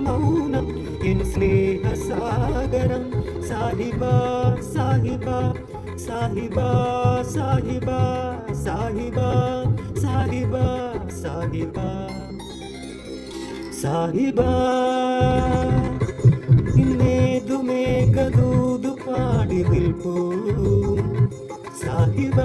മൗനം എൻ സ്നേഹസാഗരം സാഹിബ സാഹിബ സാഹിബ സാഹിബ സാഹിബ സാഹിബ സാഹിബ സാഹിബ ഇന്നേതു മേഘദൂതു പാടി നിൽപ്പൂ സാഹിബ